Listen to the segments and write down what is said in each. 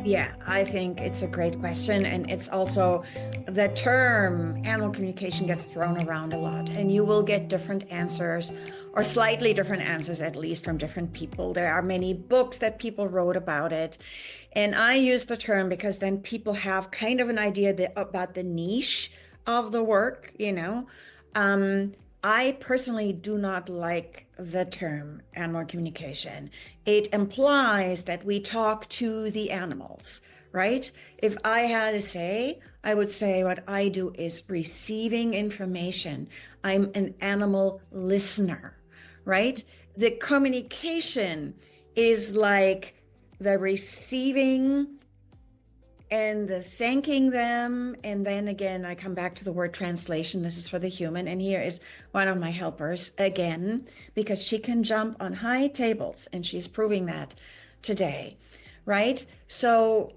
Yeah, I think it's a great question. And it's also the term animal communication gets thrown around a lot, and you will get different answers or slightly different answers, at least from different people. There are many books that people wrote about it. And I use the term because then people have kind of an idea about the niche of the work, you know. Um, I personally do not like the term animal communication. It implies that we talk to the animals, right? If I had to say, I would say what I do is receiving information. I'm an animal listener, right? The communication is like the receiving and the thanking them. And then again, I come back to the word translation. This is for the human. And here is one of my helpers again, because she can jump on high tables and she's proving that today, right? So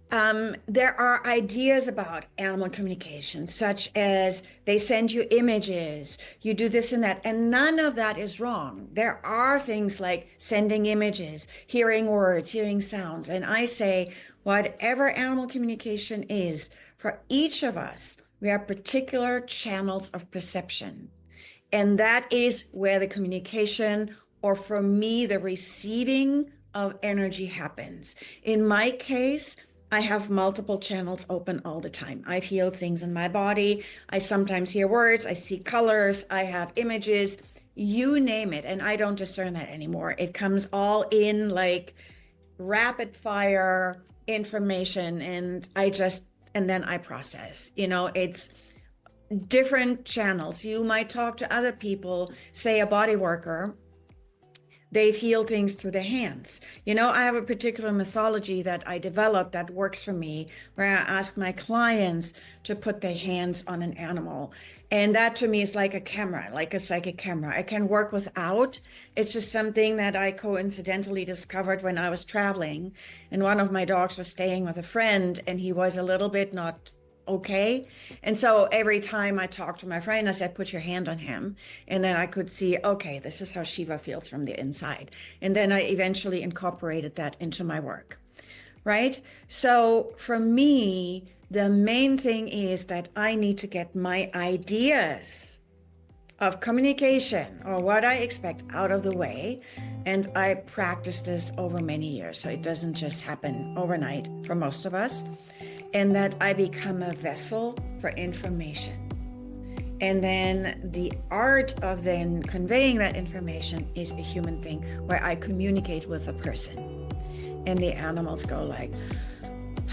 there are ideas about animal communication, such as they send you images, you do this and that, and none of that is wrong. There are things like sending images, hearing words, hearing sounds. And I say, whatever animal communication is, for each of us, we have particular channels of perception. And that is where the communication, or for me, the receiving of energy happens. In my case, I have multiple channels open all the time. I feel things in my body. I sometimes hear words. I see colors. I have images, you name it. And I don't discern that anymore. It comes all in like rapid fire information. And then I process. It's different channels. You might talk to other people, say a body worker, they feel things through the hands. I have a particular mythology that I developed that works for me, where I ask my clients to put their hands on an animal. And that to me is like a camera, like a psychic camera. I can work without. It's just something that I coincidentally discovered when I was traveling. And one of my dogs was staying with a friend, and he was a little bit not okay. And so every time I talked to my friend, I said, put your hand on him. And then I could see, okay, this is how Shiva feels from the inside. And then I eventually incorporated that into my work, right? So for me, the main thing is that I need to get my ideas of communication or what I expect out of the way. And I practice this over many years. So it doesn't just happen overnight for most of us. And that I become a vessel for information. And then the art of then conveying that information is a human thing where I communicate with a person. And the animals go like,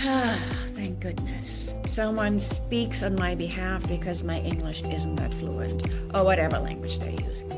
ah, thank goodness. Someone speaks on my behalf because my English isn't that fluent, or whatever language they're using.